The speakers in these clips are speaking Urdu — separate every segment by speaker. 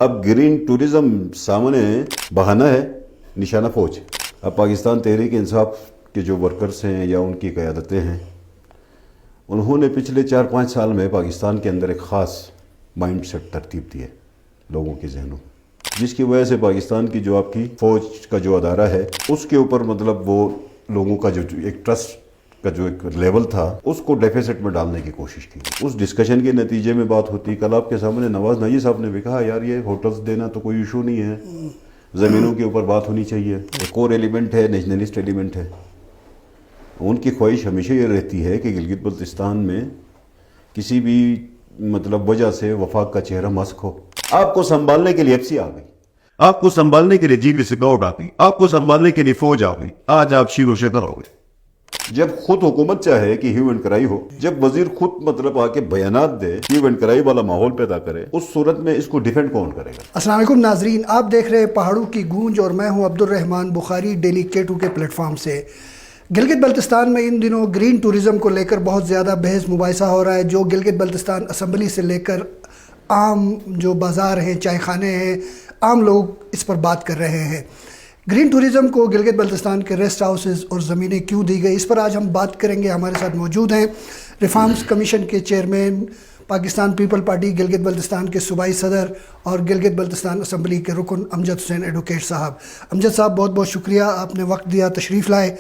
Speaker 1: اب گرین ٹورزم سامنے بہانہ ہے، نشانہ فوج۔ اب پاکستان تحریک انصاف کے جو ورکرز ہیں یا ان کی قیادتیں ہیں، انہوں نے پچھلے 4-5 سال میں پاکستان کے اندر ایک خاص مائنڈ سیٹ ترتیب دی ہے لوگوں کے ذہنوں، جس کی وجہ سے پاکستان کی جو آپ کی فوج کا جو ادارہ ہے اس کے اوپر مطلب وہ لوگوں کا جو ایک ٹرسٹ کا جو ایک لیول تھا اس کو ڈیفیسٹ میں ڈالنے کی کوشش کی۔ اس ڈسکشن کے نتیجے میں بات ہوتی، کل آپ کے سامنے نواز نئی صاحب نے بھی کہا یار یہ ہوٹلز دینا تو کوئی ایشو نہیں ہے، زمینوں کے اوپر بات ہونی چاہیے۔ ایک اور ایلیمنٹ ہے، نیشنلسٹ ایلیمنٹ ہے۔ ان کی خواہش ہمیشہ یہ رہتی ہے کہ گلگت بلتستان میں کسی بھی مطلب وجہ سے وفاق کا چہرہ مسک ہو۔ آپ کو سنبھالنے کے لیے ایف سی آ گئی، آپ کو سنبھالنے کے لیے جی بی سکاؤٹ آ گئی، آپ کو سنبھالنے کے لیے فوج آ گئی، آج آپ شیر و شکر ہو گئے۔ جب خود حکومت چاہے کہ ہیو اینڈ کرائی ہو، جب وزیر خود مطلب آ کے بیانات دے، ہیو اینڈ کرائی والا ماحول پیدا کرے، اس صورت میں اس کو ڈیفینڈ کون کرے گا؟
Speaker 2: السلام علیکم ناظرین، آپ دیکھ رہے ہیں پہاڑوں کی گونج اور میں ہوں عبد الرحمان بخاری ڈیلی K2 کے پلیٹ فارم سے۔ گلگت بلتستان میں ان دنوں گرین ٹورزم کو لے کر بہت زیادہ بحث مباحثہ ہو رہا ہے، جو گلگت بلتستان اسمبلی سے لے کر عام جو بازار ہیں، چائے خانے ہیں، عام لوگ اس پر بات کر رہے ہیں۔ گرین ٹورزم کو گلگت بلتستان کے ریسٹ ہاؤسز اور زمینیں کیوں دی گئی، اس پر آج ہم بات کریں گے۔ ہمارے ساتھ موجود ہیں ریفارمز کمیشن کے chairman, Pakistan people party Gilgit Baltistan کے صوبائی صدر اور گلگت بلتستان اسمبلی کے رکن امجد حسین ایڈوکیٹ صاحب۔ امجد صاحب بہت بہت شکریہ، آپ نے وقت دیا، تشریف لائے۔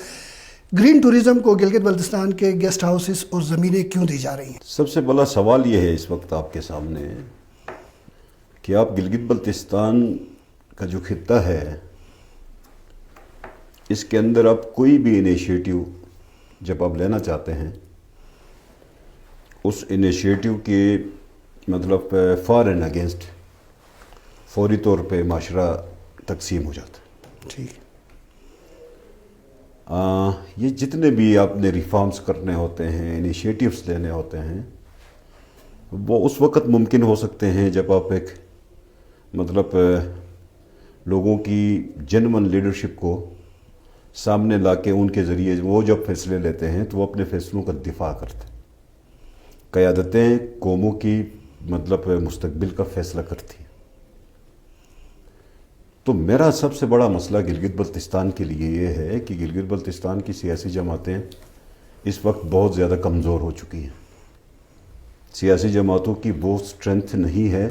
Speaker 2: گرین ٹورزم کو گلگت بلتستان کے گیسٹ ہاؤسز اور زمینیں کیوں دی جا رہی ہیں؟
Speaker 1: سب سے بڑا سوال یہ ہے اس وقت آپ کے سامنے کہ آپ گلگت بلتستان کا جو خطہ ہے اس کے اندر آپ کوئی بھی انیشیٹو جب آپ لینا چاہتے ہیں، اس انیشیٹو کے مطلب فار اینڈ اگینسٹ فوری طور پہ معاشرہ تقسیم ہو جاتا ہے۔
Speaker 2: ٹھیک،
Speaker 1: یہ جتنے بھی آپ نے ریفارمز کرنے ہوتے ہیں، انیشیٹوز لینے ہوتے ہیں، وہ اس وقت ممکن ہو سکتے ہیں جب آپ ایک مطلب لوگوں کی جنون لیڈرشپ کو سامنے لا کے ان کے ذریعے وہ جب فیصلے لیتے ہیں تو وہ اپنے فیصلوں کا دفاع کرتے ہیں۔ قیادتیں قوموں کی مطلب مستقبل کا فیصلہ کرتی ہیں۔ تو میرا سب سے بڑا مسئلہ گلگت بلتستان کے لیے یہ ہے کہ گلگت بلتستان کی سیاسی جماعتیں اس وقت بہت زیادہ کمزور ہو چکی ہیں۔ سیاسی جماعتوں کی وہ سٹرینتھ نہیں ہے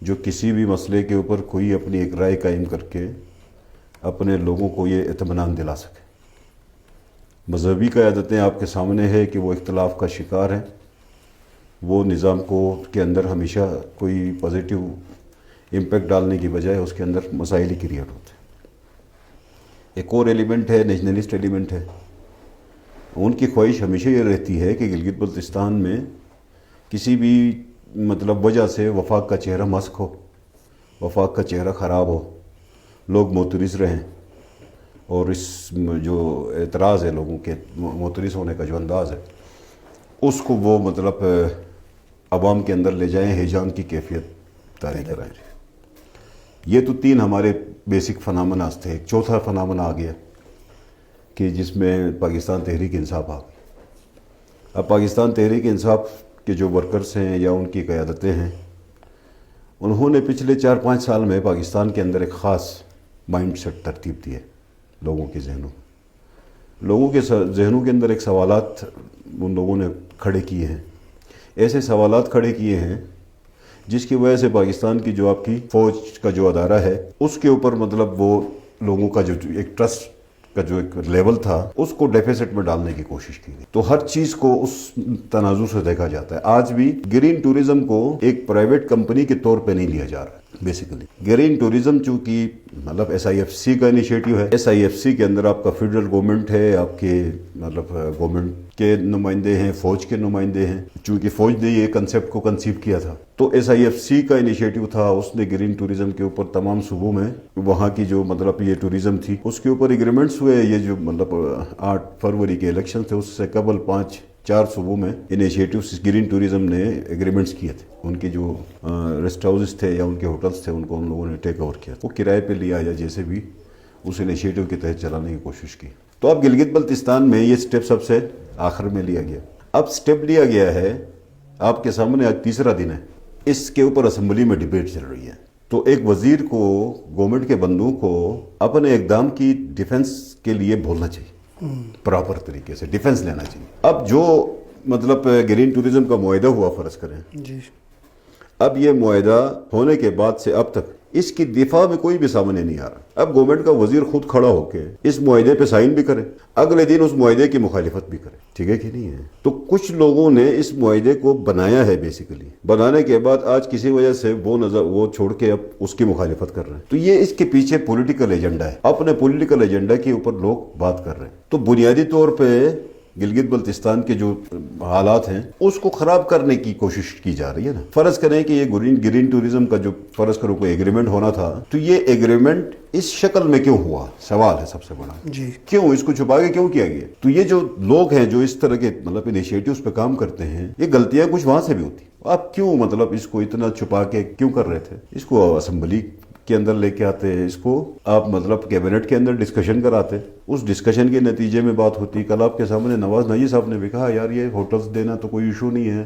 Speaker 1: جو کسی بھی مسئلے کے اوپر کوئی اپنی ایک رائے قائم کر کے اپنے لوگوں کو یہ اطمینان دلا سکے۔ مذہبی قیادتیں آپ کے سامنے ہے کہ وہ اختلاف کا شکار ہیں، وہ نظام کو کے اندر ہمیشہ کوئی پازیٹیو امپیکٹ ڈالنے کی بجائے اس کے اندر مسائل ہی کریٹ ہوتے ہیں۔ ایک اور ایلیمنٹ ہے، نیشنلسٹ ایلیمنٹ ہے۔ ان کی خواہش ہمیشہ یہ رہتی ہے کہ گلگت بلتستان میں کسی بھی مطلب وجہ سے وفاق کا چہرہ مسک ہو، وفاق کا چہرہ خراب ہو، لوگ مترس رہیں، اور اس جو اعتراض ہے لوگوں کے مترس ہونے کا جو انداز ہے اس کو وہ مطلب عوام کے اندر لے جائیں، ہیجان کی کیفیت طاری کرائیں۔ یہ تو 3 ہمارے بیسک فنامناز تھے۔ ایک چوتھا فنامنا آ گیا کہ جس میں پاکستان تحریک انصاف آ گئی۔ اب پاکستان تحریک انصاف کے جو ورکرز ہیں یا ان کی قیادتیں ہیں، انہوں نے پچھلے 4-5 سال میں پاکستان کے اندر ایک خاص مائنڈ سیٹ ترتیب دی ہے لوگوں کے ذہنوں، لوگوں کے ذہنوں کے اندر ایک سوالات ان لوگوں نے کھڑے کیے ہیں، ایسے سوالات کھڑے کیے ہیں جس کی وجہ سے پاکستان کی جو آپ کی فوج کا جو ادارہ ہے اس کے اوپر مطلب وہ لوگوں کا جو ایک ٹرسٹ کا جو ایک لیول تھا اس کو ڈیفیسٹ میں ڈالنے کی کوشش کی گئی۔ تو ہر چیز کو اس تناظر سے دیکھا جاتا ہے۔ آج بھی گرین ٹورزم کو ایک پرائیویٹ کمپنی کے طور پہ نہیں لیا جا رہا۔ بیسیکلی گرین ٹورزم چونکہ مطلب SIFC کا انیشیٹو ہے، SIFC کے اندر آپ کا فیڈرل گورنمنٹ ہے، آپ کے مطلب گورنمنٹ کے نمائندے ہیں، فوج کے نمائندے ہیں، چونکہ فوج نے یہ کنسیپٹ کو کنسیو کیا تھا تو SIFC کا انیشیٹو تھا، اس نے گرین ٹورزم کے اوپر تمام صوبوں میں وہاں کی جو مطلب یہ ٹورزم تھی اس کے اوپر ایگریمنٹس ہوئے۔ یہ جو مطلب 8 فروری کے الیکشن تھے اس سے قبل 4 صوبوں میں انیشیٹوز گرین ٹورزم نے ایگریمنٹس کیے تھے۔ ان کے جو ریسٹ ہاؤسز تھے یا ان کے ہوٹلز تھے ان کو ان لوگوں نے ٹیک اوور کیا، وہ کرائے پہ لیا یا جیسے بھی اس انیشیٹو کے تحت چلانے کی کوشش کی۔ تو اب گلگت بلتستان میں یہ سٹیپ سب سے آخر میں لیا گیا۔ اب سٹیپ لیا گیا ہے، آپ کے سامنے آج 3را دن ہے، اس کے اوپر اسمبلی میں ڈیبیٹ چل رہی ہے۔ تو ایک وزیر کو گورنمنٹ کے بندوں کو اپنے اقدام کی ڈیفنس کے لیے بولنا چاہیے، پراپر طریقے سے ڈیفنس لینا چاہیے. اب جو مطلب گرین ٹوریزم کا معاہدہ ہوا فرض کریں،
Speaker 2: جی
Speaker 1: اب یہ معاہدہ ہونے کے بعد سے اب تک اس کی دفاع میں کوئی بھی سامنے نہیں آ رہا. اب گورنمنٹ کا وزیر خود کھڑا ہو کے اس معاہدے پہ سائن بھی کرے، اگلے دن اس معاہدے کی مخالفت بھی کرے. ٹھیک ہے کہ نہیں ہے؟ تو کچھ لوگوں نے اس معاہدے کو بنایا ہے، بیسیکلی بنانے کے بعد آج کسی وجہ سے وہ چھوڑ کے اب اس کی مخالفت کر رہے ہیں. تو یہ اس کے پیچھے پولیٹیکل ایجنڈا ہے، اپنے پولیٹیکل ایجنڈا کے اوپر لوگ بات کر رہے ہیں. تو بنیادی طور پہ گلگت بلتستان کے جو حالات ہیں اس کو خراب کرنے کی کوشش کی جا رہی ہے نا. فرض کریں کہ یہ گرین ٹوریزم کا جو فرض کرو کوئی ایگریمنٹ ہونا تھا، تو یہ ایگریمنٹ اس شکل میں کیوں ہوا؟ سوال ہے سب سے بڑا.
Speaker 2: جی
Speaker 1: کیوں اس کو چھپا کے کیوں کیا گیا؟ تو یہ جو لوگ ہیں جو اس طرح کے مطلب انیشیٹوز پہ کام کرتے ہیں، یہ غلطیاں کچھ وہاں سے بھی ہوتی. آپ کیوں مطلب اس کو اتنا چھپا کے کیوں کر رہے تھے؟ اس کو اسمبلی کے اندر لے کے آتے، اس کو آپ مطلب کیبنٹ کے اندر ڈسکشن کراتے، اس ڈسکشن کے نتیجے میں بات ہوتی. کل آپ کے سامنے نواز نجی صاحب نے بھی کہا یار یہ ہوٹلز دینا تو کوئی ایشو نہیں ہے،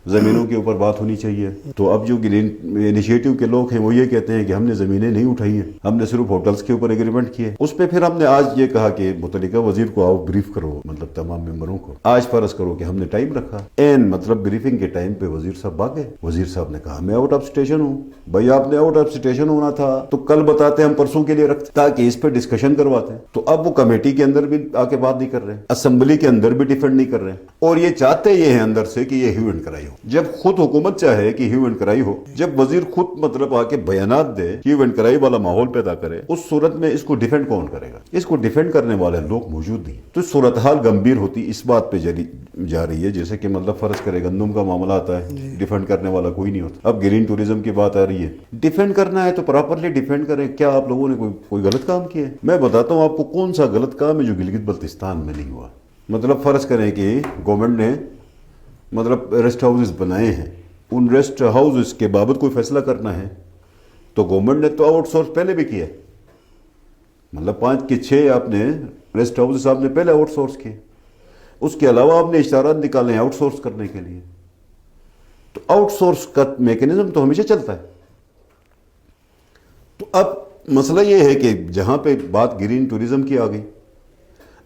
Speaker 1: زمینوں کے اوپر بات ہونی چاہیے. تو اب جو گرین انیشیٹو کے لوگ ہیں وہ یہ کہتے ہیں کہ ہم نے زمینیں نہیں اٹھائی ہیں، ہم نے صرف ہوٹلز کے اوپر ایگریمنٹ کیے. اس پہ پھر ہم نے آج یہ کہا کہ متعلقہ وزیر کو آؤ بریف کرو، مطلب تمام ممبروں کو. آج فرض کرو کہ ہم نے ٹائم رکھا، مطلب بریفنگ کے ٹائم پہ وزیر صاحب بھاگ گئے. وزیر صاحب نے کہا میں آؤٹ آف اسٹیشن ہوں. بھائی آپ نے آؤٹ آف اسٹیشن ہونا تھا تو کل بتاتے، ہم پرسوں کے لیے رکھتے تاکہ اس پہ ڈسکشن کرواتے. تو اب وہ کمیٹی کے اندر بھی آ کے بات نہیں کر رہے، اسمبلی کے اندر بھی ڈیفینڈ نہیں کر رہے، اور یہ چاہتے یہ ہیں اندر سے کہ یہ ہیو اینڈ کرائی ہو. جب خود حکومت چاہے کہ ہیو اینڈ کرائی ہو، جب وزیر خود مطلب آ کے بیانات دے، ہیو اینڈ کرائی والا ماحول پیدا کرے، اس صورت میں اس کو ڈیفینڈ کون کرے گا؟ اس کو ڈیفینڈ کرنے والے لوگ موجود نہیں. تو صورتحال گمبھیر ہوتی اس بات پہ جا رہی ہے جیسے کہ مطلب فرض کرے گندم کا معاملہ آتا ہے، ڈیفینڈ کرنے والا کوئی نہیں ہوتا. اب گرین ٹوریزم کی بات آ رہی ہے، ڈیفینڈ کرنا ہے تو پراپرلی ڈیفینڈ کریں. کیا آپ لوگوں نے کوئی غلط کام کیا ہے؟ میں بتاتا ہوں آپ کو کون سا غلط کام ہے جو گلگت بلتستان میں نہیں ہوا. مطلب فرض کریں کہ گورنمنٹ نے مطلب ریسٹ ہاؤسز بنائے ہیں، ان ریسٹ ہاؤسز کے بابت کوئی فیصلہ کرنا ہے تو گورنمنٹ نے تو آؤٹ سورس پہلے بھی کیا، مطلب 5 کے 6 آپ نے ریسٹ ہاؤسز آپ نے پہلے آؤٹ سورس کیے. اس کے علاوہ آپ نے اشتہارات نکالے ہیں آؤٹ سورس کرنے کے لیے. تو آؤٹ سورس کا میکینزم تو ہمیشہ چلتا ہے. تو اب مسئلہ یہ ہے کہ جہاں پہ بات گرین ٹوریزم کی آ گئی،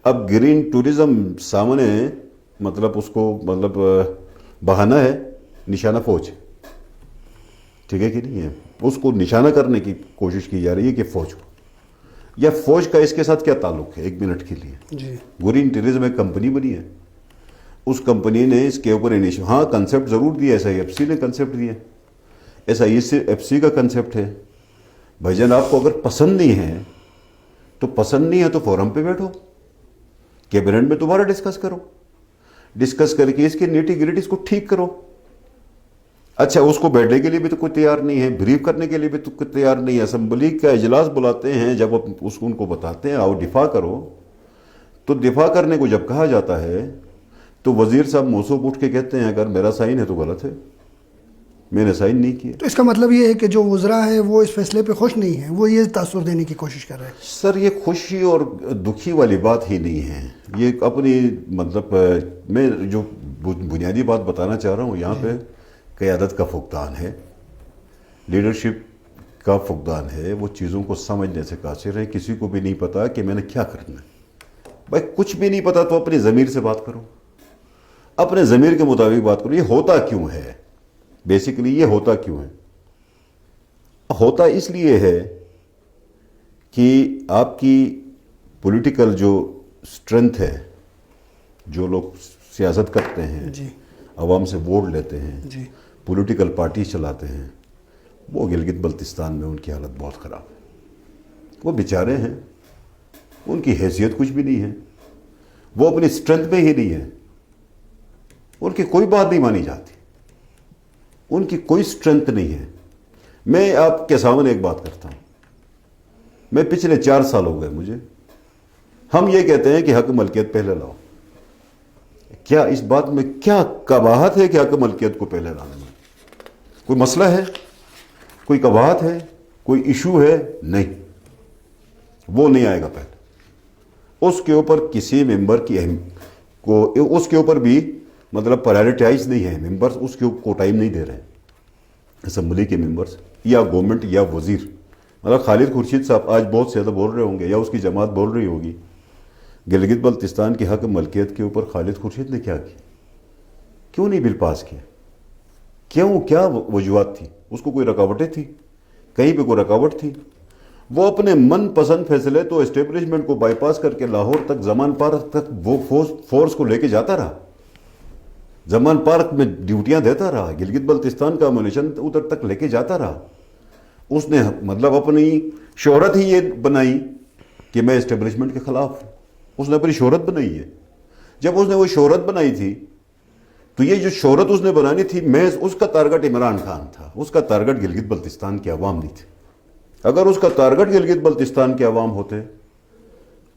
Speaker 1: اب گرین ٹوریزم سامنے مطلب اس کو مطلب بہانہ ہے نشانہ فوج. ٹھیک ہے کہ نہیں ہے؟ اس کو نشانہ کرنے کی کوشش کی جا رہی ہے کہ فوج کو، یا فوج کا اس کے ساتھ کیا تعلق ہے؟ 1 منٹ کے لیے
Speaker 2: جی
Speaker 1: گرین ٹوریزم ایک کمپنی بنی ہے، اس کمپنی نے اس کے اوپر ہاں کنسیپٹ ضرور دیا، SIFC نے کنسیپٹ دیا، SIFC کا کنسیپٹ ہے. بھائی جان آپ کو اگر پسند نہیں ہے تو پسند نہیں ہے تو فورم پہ بیٹھو، کیبنٹ میں دوبارہ ڈسکس کرو، ڈسکس کر کے اس کی نیٹی گریٹیز کو ٹھیک کرو. اچھا اس کو بیٹھنے کے لیے بھی تو کوئی تیار نہیں ہے، بریف کرنے کے لیے بھی تو کوئی تیار نہیں ہے. اسمبلی کا اجلاس بلاتے ہیں، جب ان کو بتاتے ہیں آؤ دفاع کرو، تو دفاع کرنے کو جب کہا جاتا ہے تو وزیر صاحب موصوف اٹھ کے کہتے ہیں اگر میرا سائن ہے تو غلط ہے، میں نے سائن نہیں کیا.
Speaker 2: تو اس کا مطلب یہ ہے کہ جو وزراء ہیں وہ اس فیصلے پہ خوش نہیں ہیں، وہ یہ تاثر دینے کی کوشش کر رہے ہیں.
Speaker 1: سر یہ خوشی اور دکھی والی بات ہی نہیں ہے، یہ اپنی مطلب میں جو بنیادی بات بتانا چاہ رہا ہوں یہاں پہ قیادت کا فقدان ہے، لیڈرشپ کا فقدان ہے. وہ چیزوں کو سمجھنے سے قاصر ہے. کسی کو بھی نہیں پتا کہ میں نے کیا کرنا ہے. بھائی کچھ بھی نہیں پتا تو اپنی ضمیر سے بات کرو، اپنے ضمیر کے مطابق بات کرو. یہ ہوتا کیوں ہے؟ بیسیکلی یہ ہوتا کیوں ہے؟ ہوتا اس لیے ہے کہ آپ کی پولیٹیکل جو اسٹرینتھ ہے، جو لوگ سیاست کرتے ہیں،
Speaker 2: جی
Speaker 1: عوام سے ووٹ لیتے ہیں،
Speaker 2: جی
Speaker 1: پولیٹیکل پارٹی چلاتے ہیں، وہ گلگت بلتستان میں ان کی حالت بہت خراب ہے. وہ بیچارے ہیں، ان کی حیثیت کچھ بھی نہیں ہے، وہ اپنی اسٹرینتھ میں ہی نہیں ہے، ان کی کوئی بات نہیں مانی جاتی، ان کی کوئی اسٹرینتھ نہیں ہے. میں آپ کے سامنے ایک بات کرتا ہوں، میں پچھلے 4 سال ہو گئے مجھے، ہم یہ کہتے ہیں کہ حق ملکیت پہلے لاؤ. کیا اس بات میں کیا قباحت ہے کہ حق ملکیت کو پہلے لانے میں کوئی مسئلہ ہے؟ کوئی قباحت ہے؟ کوئی ایشو ہے؟ نہیں، وہ نہیں آئے گا پہلے. اس کے اوپر کسی ممبر کی کو اس کے اوپر بھی مطلب پرائرٹائز نہیں ہے. ممبرز اس کو ٹائم نہیں دے رہے ہیں، اسمبلی کے ممبرز یا گورنمنٹ یا وزیر، مطلب خالد خورشید صاحب آج بہت زیادہ بول رہے ہوں گے یا اس کی جماعت بول رہی ہوگی، گلگت بلتستان کے حق ملکیت کے اوپر خالد خورشید نے کیا کیا؟ کیوں نہیں بل پاس کیا؟ کیا وجوہات تھی؟ اس کو کوئی رکاوٹیں تھی؟ کہیں پہ کوئی رکاوٹ تھی؟ وہ اپنے من پسند فیصلے تو اسٹیبلشمنٹ کو بائی پاس کر کے لاہور تک، زمان پارک تک وہ فورس کو لے کے جاتا رہا، زمان پارک میں ڈیوٹیاں دیتا رہا، گلگت بلتستان کا امونیشن ادھر تک لے کے جاتا رہا۔ اس نے مطلب اپنی شہرت ہی یہ بنائی کہ میں اسٹیبلشمنٹ کے خلاف ہوں، اس نے اپنی شہرت بنائی ہے۔ جب اس نے وہ شہرت بنائی تھی تو یہ جو شہرت اس نے بنانی تھی، محض اس کا ٹارگٹ عمران خان تھا، اس کا ٹارگٹ گلگت بلتستان کے عوام نہیں تھے۔ اگر اس کا ٹارگٹ گلگت بلتستان کے عوام ہوتے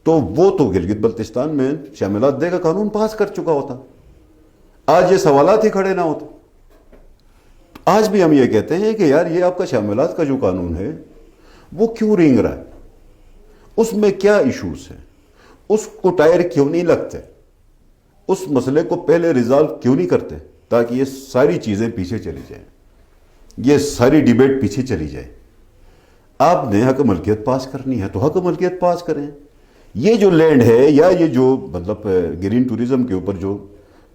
Speaker 1: تو وہ تو گلگت بلتستان میں شاملات دے کا قانون پاس کر چکا ہوتا، آج یہ سوالات ہی کھڑے نہ ہوتے۔ آج بھی ہم یہ کہتے ہیں کہ یار یہ آپ کا شاملات کا جو قانون ہے وہ کیوں رینگ رہا ہے، اس میں کیا ایشوز ہیں، اس کو ٹائر کیوں نہیں لگتے، اس مسئلے کو پہلے ریزالو کیوں نہیں کرتے تاکہ یہ ساری چیزیں پیچھے چلی جائیں، یہ ساری ڈیبیٹ پیچھے چلی جائے۔ آپ نے حق ملکیت پاس کرنی ہے تو حق ملکیت پاس کریں۔ یہ جو لینڈ ہے یا یہ جو مطلب گرین ٹوریزم کے اوپر جو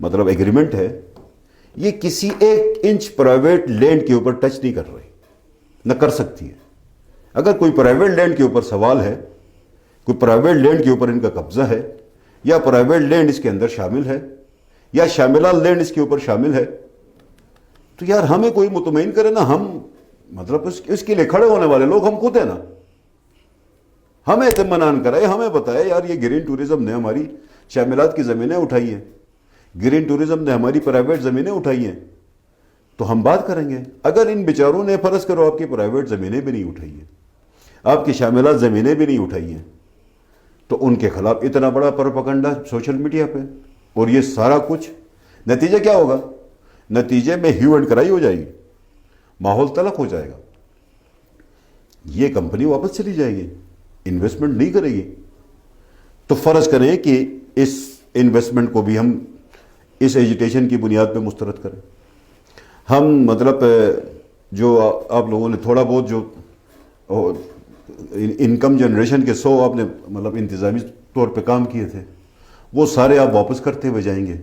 Speaker 1: مطلب ایگریمنٹ ہے، یہ کسی ایک انچ پرائیویٹ لینڈ کے اوپر ٹچ نہیں کر رہی، نہ کر سکتی ہے۔ اگر کوئی پرائیویٹ لینڈ کے اوپر سوال ہے، کوئی پرائیویٹ لینڈ کے اوپر ان کا قبضہ ہے، یا پرائیویٹ لینڈ اس کے اندر شامل ہے، یا شاملہ لینڈ اس کے اوپر شامل ہے، تو یار ہمیں کوئی مطمئن کرے نا، ہم مطلب اس کے لیے کھڑے ہونے والے لوگ ہم خود ہیں نا، ہمیں اطمینان کرائے، ہمیں بتائے یار یہ گرین ٹوریزم نے ہماری شاملات کی زمینیں اٹھائی ہیں، گرین ٹوریزم نے ہماری پرائیویٹ زمینیں اٹھائی ہیں، تو ہم بات کریں گے۔ اگر ان بیچاروں نے فرض کرو آپ کی پرائیویٹ زمینیں بھی نہیں اٹھائی ہیں، آپ کی شاملات زمینیں بھی نہیں اٹھائی ہیں، تو ان کے خلاف اتنا بڑا پروپیگنڈا سوشل میڈیا پہ، اور یہ سارا کچھ نتیجہ کیا ہوگا؟ نتیجے میں ہیو اینڈ کرائی ہو جائے گی، ماحول تلخ ہو جائے گا، یہ کمپنی واپس چلی جائے گی، انویسٹمنٹ نہیں کرے گی۔ تو فرض کریں کہ اس انویسٹمنٹ کو بھی ہم اس ایجیٹیشن کی بنیاد پہ مسترد کریں، ہم مطلب جو آپ لوگوں نے تھوڑا بہت جو انکم جنریشن کے 100 آپ نے مطلب انتظامی طور پہ کام کیے تھے، وہ سارے آپ واپس کرتے ہوئے جائیں گے،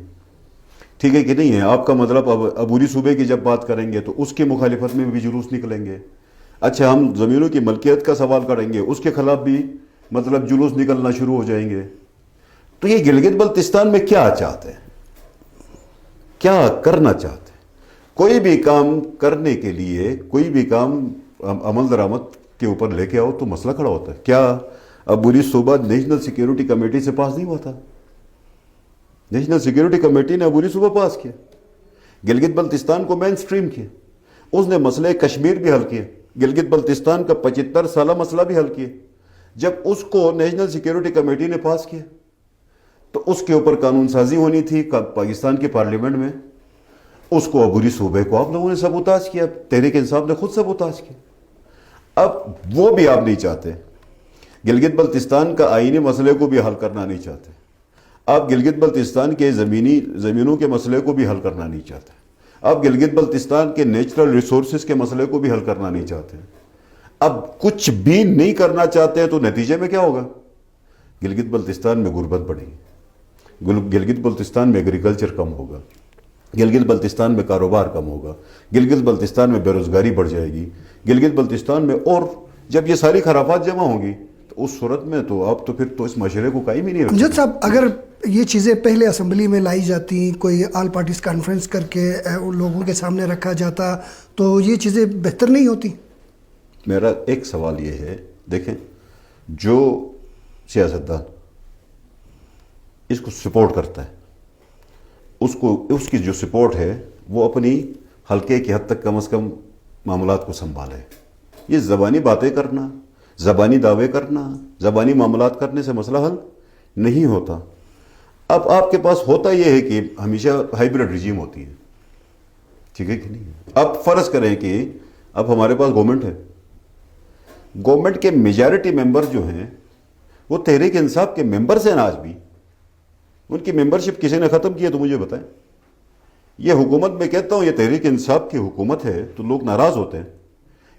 Speaker 1: ٹھیک ہے کہ نہیں ہے؟ آپ کا مطلب اب عبوری صوبے کی جب بات کریں گے تو اس کی مخالفت میں بھی جلوس نکلیں گے۔ اچھا، ہم زمینوں کی ملکیت کا سوال کریں گے، اس کے خلاف بھی مطلب جلوس نکلنا شروع ہو جائیں گے۔ تو یہ گلگت بلتستان میں کیا چاہتے ہیں، کیا کرنا چاہتے ہیں؟ کوئی بھی کام کرنے کے لیے، کوئی بھی کام عمل درآمد کے اوپر لے کے آؤ تو مسئلہ کھڑا ہوتا ہے۔ کیا عبوری صوبہ نیشنل سیکیورٹی کمیٹی سے پاس نہیں ہوا تھا؟ نیشنل سیکیورٹی کمیٹی نے عبوری صوبہ پاس کیا، گلگت بلتستان کو مین سٹریم کیا، اس نے مسئلہ کشمیر بھی حل کیا، گلگت بلتستان کا 75 سالہ مسئلہ بھی حل کیا۔ جب اس کو نیشنل سیکیورٹی کمیٹی نے پاس کیا تو اس کے اوپر قانون سازی ہونی تھی پاکستان کی پارلیمنٹ میں، اس کو عبوری صوبے کو آپ لوگوں نے سبوتاژ کیا، تحریک انصاف نے خود سبوتاژ کیا۔ اب وہ بھی آپ نہیں چاہتے، گلگت بلتستان کا آئینی مسئلے کو بھی حل کرنا نہیں چاہتے، آپ گلگت بلتستان کے زمینوں کے مسئلے کو بھی حل کرنا نہیں چاہتے، آپ گلگت بلتستان کے نیچرل ریسورسز کے مسئلے کو بھی حل کرنا نہیں چاہتے۔ اب کچھ بھی نہیں کرنا چاہتے ہیں تو نتیجے میں کیا ہوگا؟ گلگت بلتستان میں غربت بڑھے گی، گلگت بلتستان میں ایگریکلچر کم ہوگا، گلگت بلتستان میں کاروبار کم ہوگا، گلگت بلتستان میں بے روزگاری بڑھ جائے گی، گلگت بلتستان میں، اور جب یہ ساری خرافات جمع ہوں گی تو اس صورت میں تو آپ تو پھر تو اس معاشرے کو قائم ہی نہیں رکھتے۔
Speaker 2: امجد صاحب، اگر یہ چیزیں پہلے اسمبلی میں لائی جاتی، کوئی آل پارٹیز کانفرنس کر کے لوگوں کے سامنے رکھا جاتا تو یہ چیزیں بہتر نہیں ہوتی؟
Speaker 1: میرا ایک سوال یہ ہے، دیکھیں جو سیاستدان اس کو سپورٹ کرتا ہے، اس کی جو سپورٹ ہے وہ اپنی حلقے کی حد تک کم از کم معاملات کو سنبھالے۔ یہ زبانی باتیں کرنا، زبانی دعوے کرنا، زبانی معاملات کرنے سے مسئلہ حل نہیں ہوتا۔ اب آپ کے پاس ہوتا یہ ہے کہ ہمیشہ ہائیبرڈ رجیم ہوتی ہے، ٹھیک ہے کہ نہیں؟ اب فرض کریں کہ اب ہمارے پاس گورنمنٹ ہے، گورنمنٹ کے میجارٹی ممبر جو ہیں وہ تحریک انصاف کے ممبرز ہیں آج بھی، ان کی ممبرشپ کسی نے ختم کی ہے تو مجھے بتائیں۔ یہ حکومت میں کہتا ہوں یہ تحریک انصاف کی حکومت ہے تو لوگ ناراض ہوتے ہیں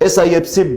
Speaker 1: SIFC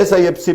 Speaker 1: SIFC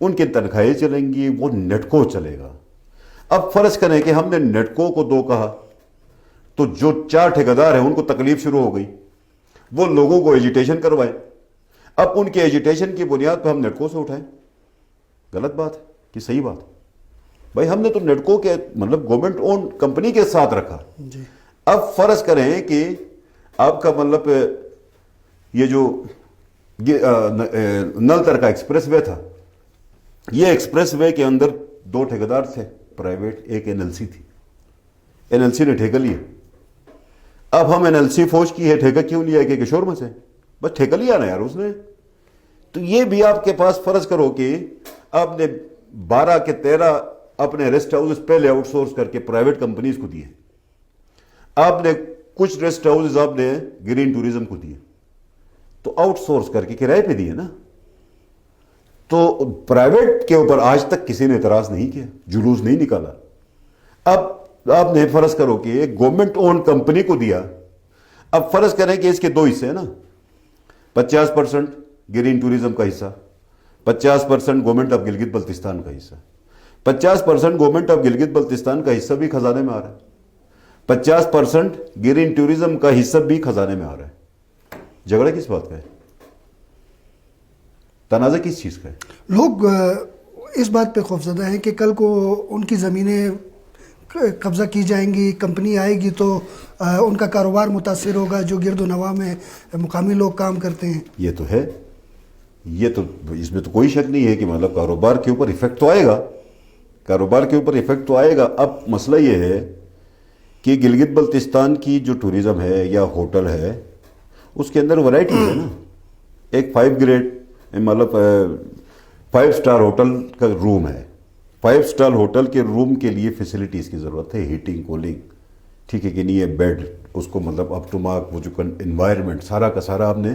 Speaker 1: ان کی تنخواہیں چلیں گی, وہ نیٹکو چلے گا. اب فرض کریں کہ ہم نے نیٹکو کو 2 کہا تو جو 4 ٹھیکیدار ہیں ان کو تکلیف شروع ہو گئی, وہ لوگوں کو ایجیٹیشن کروائے. اب ان کے ایجیٹیشن کی بنیاد پہ ہم نیٹکو سے اٹھائیں, غلط بات ہے کہ صحیح بات؟ بھائی ہم نے تو نیٹکو کے مطلب گورنمنٹ اون کمپنی کے ساتھ رکھا.
Speaker 2: جی.
Speaker 1: اب فرض کریں کہ آپ کا مطلب یہ جو نل ترکا ایکسپریس وے تھا, یہ ایکسپریس وے کے اندر 2 ٹھیکیدار تھے پرائیویٹ, ایک NLC تھی. NLC نے ٹھیکہ لیا. اب ہم NLC فوج کی ہے, ٹھیکہ کیوں لیا کہ کشور میں سے, بس ٹھیکہ لیا نا یار اس نے. تو یہ بھی آپ کے پاس فرض کرو کہ آپ نے 12 کے 13 اپنے ریسٹ ہاؤس پہلے آؤٹ سورس کر کے پرائیویٹ کمپنیز کو دیے. آپ نے کچھ ریسٹ ہاؤس آپ نے گرین ٹوریزم کو دیے, تو آؤٹ سورس کر کے کرائے پہ دیے نا. تو پرائیویٹ کے اوپر آج تک کسی نے اعتراض نہیں کیا, جلوس نہیں نکالا. اب آپ نے فرض کرو کہ گورنمنٹ اون کمپنی کو دیا. اب فرض کریں کہ اس کے 2 حصے ہیں نا, 50% گرین ٹوریزم کا حصہ, 50% گورنمنٹ آف گلگت بلتستان کا حصہ. 50% گورنمنٹ آف گلگت بلتستان کا حصہ بھی خزانے میں آ رہا ہے, 50% گرین ٹوریزم کا حصہ بھی خزانے میں آ رہا ہے. جھگڑا کس بات کا ہے؟ تنازع کس چیز کا ہے؟
Speaker 2: لوگ اس بات پہ خوفزدہ ہیں کہ کل کو ان کی زمینیں قبضہ کی جائیں گی, کمپنی آئے گی تو ان کا کاروبار متاثر ہوگا, جو گرد و نواح میں مقامی لوگ کام کرتے ہیں.
Speaker 1: یہ تو ہے, یہ تو اس میں تو کوئی شک نہیں ہے کہ مطلب کاروبار کے اوپر ایفیکٹ تو آئے گا, کاروبار کے اوپر ایفیکٹ تو آئے گا. اب مسئلہ یہ ہے کہ گلگت بلتستان کی جو ٹوریزم ہے یا ہوٹل ہے اس کے اندر ورائٹیز ہے نا. ایک 5 گریڈ مطلب 5 سٹار ہوٹل کا روم ہے. 5 سٹار ہوٹل کے روم کے لیے فیسلٹیز کی ضرورت ہے, ہیٹنگ کولنگ, ٹھیک ہے کہ نہیں ہے, بیڈ اس کو مطلب اپ ٹو مارک, وہ جو انوائرمنٹ سارا کا سارا آپ نے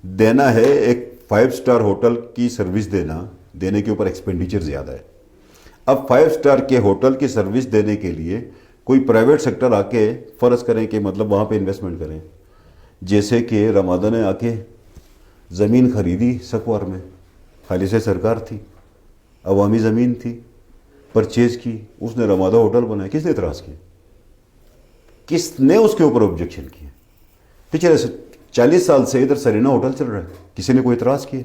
Speaker 1: دینا ہے. ایک 5 سٹار ہوٹل کی سروس دینے کے اوپر ایکسپینڈیچر زیادہ ہے. اب 5 سٹار کے ہوٹل کی سروس دینے کے لیے کوئی پرائیویٹ سیکٹر آ کے فرض کریں کہ مطلب وہاں پہ انویسٹمنٹ کریں, جیسے کہ رمادہ نے آ کے زمین خریدی سکوار میں, خالص سرکار تھی, عوامی زمین تھی, پرچیز کی, اس نے رمادہ ہوٹل بنایا. کس نے اعتراض کیا؟ کس نے اس کے اوپر آبجیکشن کیا؟ پچھلے 40 سال سے ادھر سرینا ہوٹل چل رہا ہے, کسی نے کوئی اعتراض کیا؟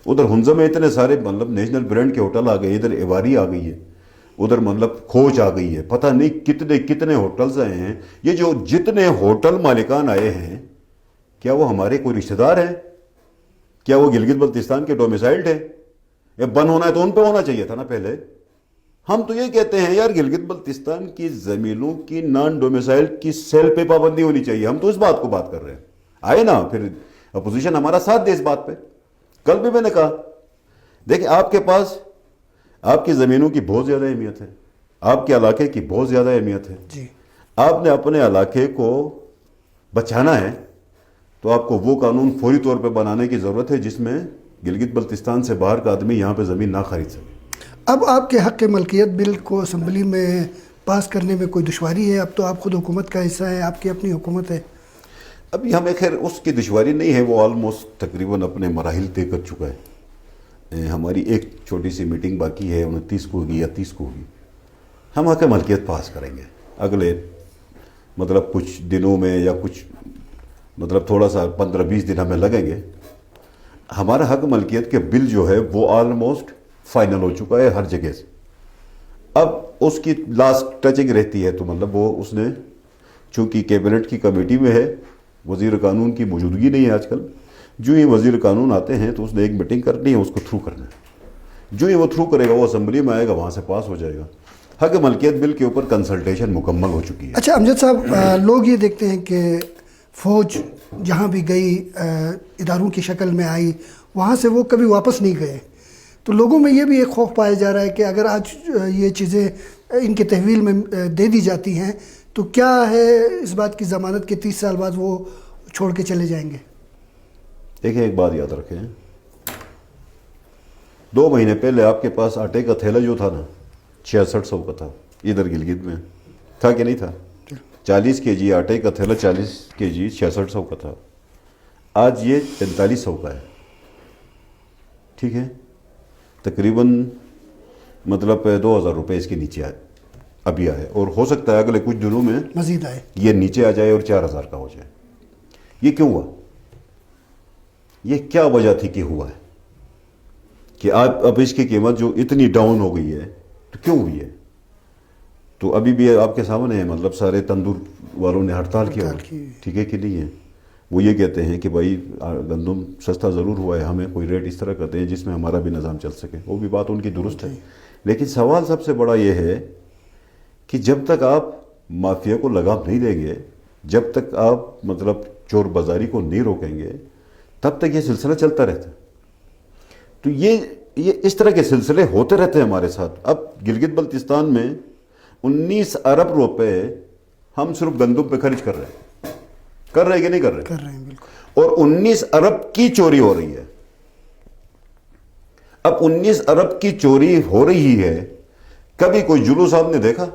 Speaker 1: ادھر ہنزا میں اتنے سارے مطلب نیشنل برانڈ کے ہوٹل آ گئے, ادھر ایواری آ گئی ہے, ادھر مطلب کھوج آ گئی ہے, پتہ نہیں کتنے کتنے ہوٹلز آئے ہیں. یہ جو جتنے ہوٹل مالکان آئے ہیں کیا وہ ہمارے کوئی رشتہ دار ہیں؟ کیا وہ گلگت بلتستان کے ڈومیسائلڈ ہیں؟ یا بند ہونا ہے تو ان پہ ہونا چاہیے تھا نا پہلے. ہم تو یہ کہتے ہیں یار گلگت بلتستان کی زمینوں کی نان ڈومیسائلڈ کی سیل پہ پابندی ہونی چاہیے. ہم تو اس بات کو بات کر رہے ہیں, آئے نا پھر اپوزیشن ہمارا ساتھ دے اس بات پہ. کل بھی میں نے کہا دیکھیں آپ کے پاس آپ کی زمینوں کی بہت زیادہ اہمیت ہے, آپ کے علاقے کی بہت زیادہ اہمیت ہے.
Speaker 2: جی.
Speaker 1: آپ نے اپنے علاقے کو بچانا ہے تو آپ کو وہ قانون فوری طور پہ بنانے کی ضرورت ہے جس میں گلگت بلتستان سے باہر کا آدمی یہاں پہ زمین نہ خرید سکے.
Speaker 2: اب آپ کے حق ملکیت بل کو اسمبلی میں پاس کرنے میں کوئی دشواری ہے؟ اب تو آپ خود حکومت کا حصہ ہے, آپ کی اپنی حکومت ہے.
Speaker 1: ابھی ہمیں خیر اس کی دشواری نہیں ہے, وہ آلموسٹ تقریباً اپنے مراحل طے کر چکا ہے. ہماری ایک چھوٹی سی میٹنگ باقی ہے, 29 کو ہوگی یا 30 کو ہوگی. ہم حق ملکیت پاس کریں گے اگلے مطلب کچھ دنوں میں, یا کچھ مطلب تھوڑا سا 15-20 دن ہمیں لگیں گے. ہمارا حق ملکیت کے بل جو ہے وہ آلموسٹ فائنل ہو چکا ہے ہر جگہ سے. اب اس کی لاسٹ ٹچنگ رہتی ہے, تو مطلب وہ اس نے چونکہ کیبنٹ کی کمیٹی میں ہے, وزیر قانون کی موجودگی نہیں ہے آج کل. جو ہی وزیر قانون آتے ہیں تو اس نے ایک میٹنگ کرنی ہے, اس کو تھرو کرنا ہے. جو ہی وہ تھرو کرے گا وہ اسمبلی میں آئے گا, وہاں سے پاس ہو جائے گا. حق ملکیت بل کے اوپر کنسلٹیشن مکمل ہو چکی ہے.
Speaker 2: اچھا امجد صاحب, لوگ یہ دیکھتے ہیں کہ فوج جہاں بھی گئی اداروں کی شکل میں آئی, وہاں سے وہ کبھی واپس نہیں گئے. تو لوگوں میں یہ بھی ایک خوف پایا جا رہا ہے کہ اگر آج یہ چیزیں ان کے تحویل میں دے دی جاتی ہیں تو کیا ہے اس بات کی ضمانت کہ 30 سال بعد وہ چھوڑ کے چلے جائیں گے؟
Speaker 1: دیکھیں ایک بات یاد رکھیں, 2 مہینے پہلے آپ کے پاس آٹے کا تھیلا جو تھا نا 6600 کا تھا, ادھر گلگت میں تھا کہ نہیں تھا؟ 40 کے جی آٹے کا تھیلا 40 کے جی 6600 کا تھا. آج یہ 4300 کا ہے. ٹھیک ہے, تقریباً مطلب 2,000 روپے اس کے نیچے ابھی آئے, اور ہو سکتا ہے اگلے کچھ دنوں میں
Speaker 2: مزید آئے.
Speaker 1: یہ نیچے آ جائے اور 4,000 کا ہو جائے. یہ کیوں ہوا؟ یہ کیا وجہ تھی کہ ہوا ہے کہ اب اس کی قیمت جو اتنی ڈاؤن ہو گئی ہے, تو کیوں ہوئی ہے؟ تو ابھی بھی آپ کے سامنے ہے, مطلب سارے تندور والوں نے ہڑتال کیا ہوا, ٹھیک ہے کہ نہیں ہے. وہ یہ کہتے ہیں کہ بھائی گندم سستا ضرور ہوا ہے, ہمیں کوئی ریٹ اس طرح کرتے ہیں جس میں ہمارا بھی نظام چل سکے. وہ بھی بات ان کی درست ہے, لیکن سوال سب سے بڑا یہ ہے کہ جب تک آپ مافیا کو لگام نہیں دیں گے, جب تک آپ مطلب چور بازاری کو نہیں روکیں گے, تب تک یہ سلسلہ چلتا رہتا ہے. تو یہ اس طرح کے سلسلے ہوتے رہتے ہیں ہمارے ساتھ. اب گلگت بلتستان میں 19 ارب روپے ہم صرف گندم پہ خرچ کر رہے ہیں کہ نہیں کر رہے؟
Speaker 2: کر رہے ہیں بالکل.
Speaker 1: اور 19 ارب کی چوری ہو رہی ہے. اب 19 ارب کی چوری ہو رہی ہے, کبھی کوئی جلوس آپ نے دیکھا؟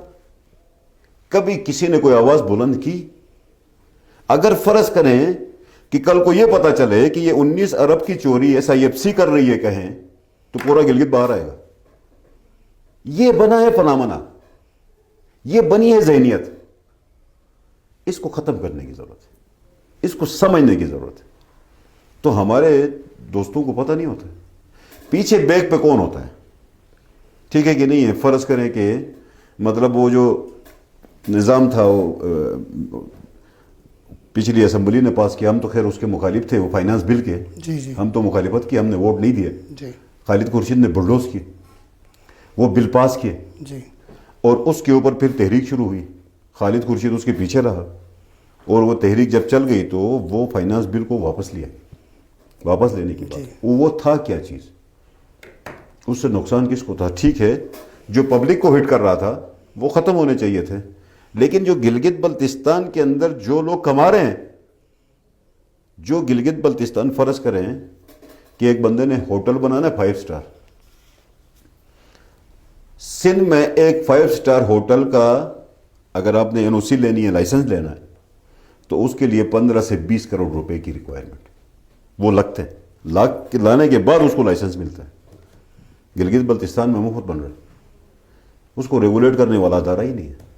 Speaker 1: کبھی کسی نے کوئی آواز بلند کی؟ اگر فرض کریں کہ کل کو یہ پتا چلے کہ یہ 19 ارب کی چوری SIFC کر رہی ہے کہیں, تو پورا گلگت باہر آئے گا. یہ بنا ہے فنامنا, یہ بنی ہے ذہنیت. اس کو ختم کرنے کی ضرورت ہے, اس کو سمجھنے کی ضرورت ہے. تو ہمارے دوستوں کو پتہ نہیں ہوتا پیچھے بیک پہ کون ہوتا ہے, ٹھیک ہے کہ نہیں ہے. فرض کریں کہ مطلب وہ جو نظام تھا وہ پچھلی اسمبلی نے پاس کیا, ہم تو خیر اس کے مخالف تھے, وہ فائنانس بل کے,
Speaker 2: جی
Speaker 1: ہم تو مخالفت کی, ہم نے ووٹ نہیں دیے.
Speaker 2: جی
Speaker 1: خالد خورشید نے بلڈوز کی, وہ بل پاس کیے,
Speaker 2: جی.
Speaker 1: اور اس کے اوپر پھر تحریک شروع ہوئی. خالد خورشید اس کے پیچھے رہا, اور وہ تحریک جب چل گئی تو وہ فائنانس بل کو واپس لیا. واپس لینے کی بات, وہ تھا کیا چیز, اس سے نقصان کس کو تھا؟ ٹھیک ہے جو پبلک کو ہٹ کر رہا تھا وہ ختم ہونے چاہیے تھے, لیکن جو گلگت بلتستان کے اندر جو لوگ کما رہے ہیں, جو گلگت بلتستان فرض کریں کہ ایک بندے نے ہوٹل بنانا ہے 5 سٹار, سندھ میں ایک 5 سٹار ہوٹل کا اگر آپ نے NOC لینی ہے, لائسنس لینا ہے, تو اس کے لیے 15 سے 20 کروڑ روپے کی ریکوائرمنٹ وہ لگتے ہیں. لانے کے بعد اس کو لائسنس ملتا ہے. گلگت بلتستان میں مفت بن رہا ہے, اس کو ریگولیٹ کرنے والا ادارہ ہی نہیں ہے,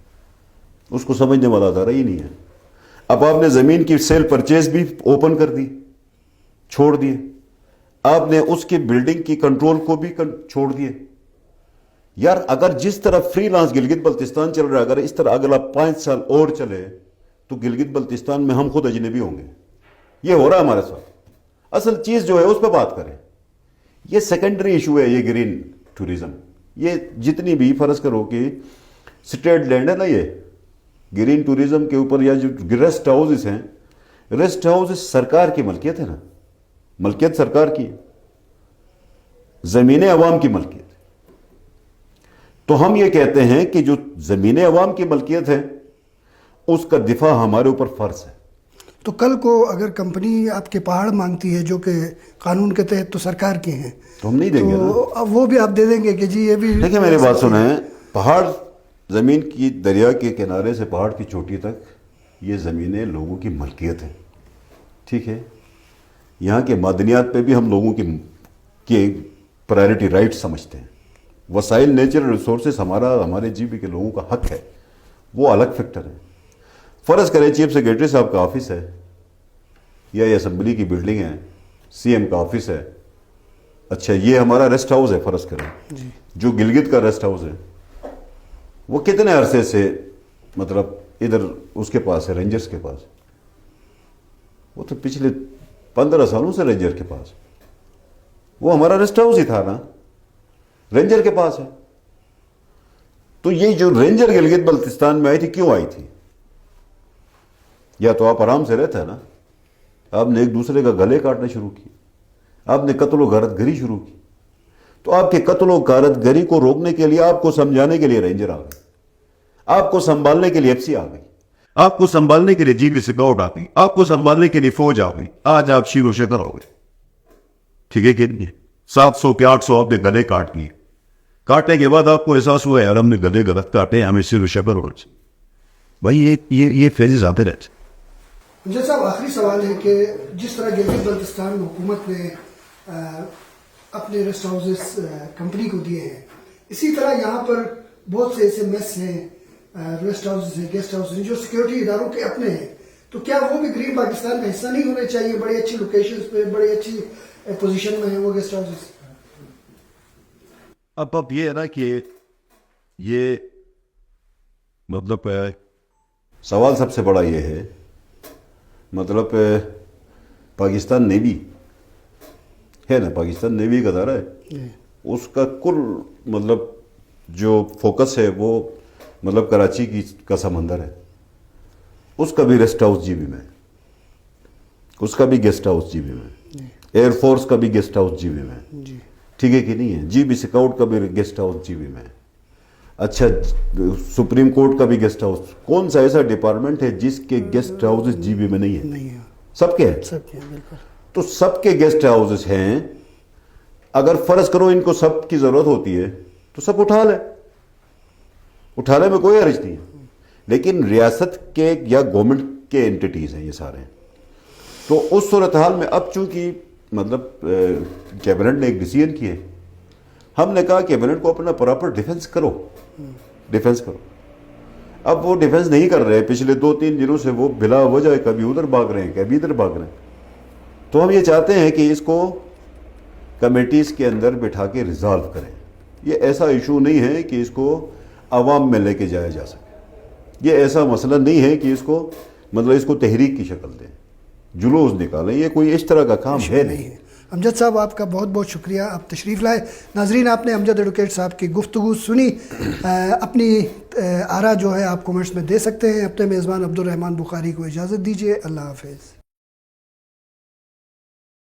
Speaker 1: اس کو سمجھنے والا ادارہ ہی نہیں ہے. اب آپ نے زمین کی سیل پرچیز بھی اوپن کر دی, چھوڑ دیے. آپ نے اس کی بلڈنگ کی کنٹرول کو بھی چھوڑ دیے. یار اگر جس طرح فری لانس گلگت بلتستان چل رہا ہے, اگر اس طرح اگلا 5 سال اور چلے تو گلگت بلتستان میں ہم خود اجنبی ہوں گے. یہ ہو رہا ہے ہمارے ساتھ. اصل چیز جو ہے اس پہ بات کریں. یہ سیکنڈری ایشو ہے, یہ گرین ٹوریزم. یہ جتنی بھی فرض کرو کہ سٹیٹ لینڈ ہے نا, یہ گرین ٹوریزم کے اوپر, یا جو ریسٹ ہاؤسز ہیں, ریسٹ ہاؤس سرکار کی ملکیت ہے نا, ملکیت سرکار کی, زمینیں عوام کی ملکیت. تو ہم یہ کہتے ہیں کہ جو زمینیں عوام کی ملکیت ہے اس کا دفاع ہمارے اوپر فرض ہے.
Speaker 2: تو کل کو اگر کمپنی آپ کے پہاڑ مانگتی ہے جو کہ قانون کے تحت تو سرکار کے ہیں,
Speaker 1: تو ہم نہیں دیں گے نا,
Speaker 2: تو وہ بھی آپ دے دیں گے کہ جی یہ بھی.
Speaker 1: دیکھیں میری بات سنیں, پہاڑ زمین کی دریا کے کنارے سے پہاڑ کی چوٹی تک یہ زمینیں لوگوں کی ملکیت ہیں, ٹھیک ہے. یہاں کے معدنیات پہ بھی ہم لوگوں کی پرائرٹی رائٹ سمجھتے ہیں. وسائل نیچرل ریسورسز ہمارے جی کے لوگوں کا حق ہے, وہ الگ فیکٹر ہے. فرض کریں چیف سیکرٹری صاحب کا آفس ہے, یا یہ اسمبلی کی بلڈنگ ہے, CM کا آفس ہے. اچھا یہ ہمارا ریسٹ ہاؤس ہے, فرض کریں جو گلگت کا ریسٹ ہاؤس ہے, وہ کتنے عرصے سے مطلب ادھر اس کے پاس ہے, رینجرز کے پاس. وہ تو پچھلے 15 سالوں سے رینجر کے پاس. وہ ہمارا ریسٹ ہاؤس ہی تھا نا, رینجر کے پاس ہے. تو یہ جو رینجر گلگت بلتستان میں آئی تھی, کیوں آئی تھی؟ یا تو آپ آرام سے رہتے ہیں نا, آپ نے ایک دوسرے کا گلے کاٹنا شروع کی, آپ نے قتل و غارت گری شروع کی. تو آپ کے قتل و غارت گری کو روکنے کے لیے, آپ کو سمجھانے کے لیے رینجر آ گئے, آپ کو سنبھالنے کے لیے FC آ گئی, آپ کو سنبھالنے کے لیے جی سکاؤٹ آ گئی, آپ کو سنبھالنے کے لیے فوج آ گئی. آج آپ شیر و شکر ہو گئے, ٹھیک ہے کہ نہیں؟ 700 کے 800 آپ نے گلے کاٹ لیے. کاٹنے کے بعد آپ کو احساس ہوا یار ہم نے گلے غلط کاٹے, ہمیں شیر و شکر ہو جائے. بھائی یہ فیزز آتے رہتے.
Speaker 2: جیسا آخری سوال ہے کہ جس طرح گلگت بلتستان حکومت نے اپنے ریسٹ ہاؤسز کمپنی کو دیے ہیں. اسی طرح یہاں پر بہت سے ایسے میس ہیں, ریسٹ ہاؤسز ہیں, گیسٹ ہاؤس ہیں جو سیکورٹی اداروں کے اپنے ہیں. تو کیا وہ بھی گرین پاکستان کا حصہ نہیں ہونے چاہیے؟ بڑی اچھی لوکیشنز پہ, بڑی اچھی پوزیشن میں ہیں وہ گیسٹ ہاؤسز.
Speaker 1: اب یہ ہے نا کہ یہ مطلب سوال سب سے بڑا یہ ہے, مطلب پاکستان نیوی ہے نا, پاکستان نیوی کا ادارہ ہے, اس کا کل مطلب جو فوکس ہے وہ مطلب کراچی کا سمندر ہے. اس کا بھی ریسٹ ہاؤس جی بی میں, اس کا بھی گیسٹ ہاؤس جی بی میں, ایئر فورس کا بھی گیسٹ ہاؤس جی بی میں, ٹھیک ہے کہ نہیں ہے, جی بی سکاؤٹ کا بھی گیسٹ ہاؤس جی بی میں. اچھا, سپریم کورٹ کا بھی گیسٹ ہاؤس. کون سا ایسا ڈپارٹمنٹ ہے جس کے گیسٹ ہاؤس جی بی میں نہیں ہے؟ سب کے ہیں.
Speaker 2: بالکل.
Speaker 1: تو سب کے گیسٹ ہاؤسز ہیں. اگر فرض کرو ان کو سب کی ضرورت ہوتی ہے تو سب اٹھانے میں کوئی حرج نہیں ہے. لیکن ریاست کے یا گورنمنٹ کے انٹیٹیز ہیں یہ سارے. تو اس صورتحال میں اب چونکہ مطلب کیبنٹ نے ایک ڈیسیژن کیا ہے, ہم نے کہا کیبنٹ کو اپنا پراپر ڈیفنس کرو. اب وہ ڈیفنس نہیں کر رہے. پچھلے 2-3 دنوں سے وہ بلا وجہ کبھی ادھر بھاگ رہے ہیں, کبھی ادھر بھاگ رہے ہیں. تو ہم یہ چاہتے ہیں کہ اس کو کمیٹیز کے اندر بٹھا کے ریزالو کریں. یہ ایسا ایشو نہیں ہے کہ اس کو عوام میں لے کے جایا جا سکے. یہ ایسا مسئلہ نہیں ہے کہ اس کو تحریک کی شکل دیں, جلوس نکالیں. یہ کوئی اس طرح کا کام ہے نہیں.
Speaker 2: امجد صاحب آپ کا بہت بہت شکریہ, آپ تشریف لائے. ناظرین, آپ نے امجد ایڈوکیٹ صاحب کی گفتگو سنی. اپنی آرا جو ہے آپ کومنٹس میں دے سکتے ہیں. اپنے میزبان عبدالرحمان بخاری کو اجازت دیجیے. اللہ حافظ.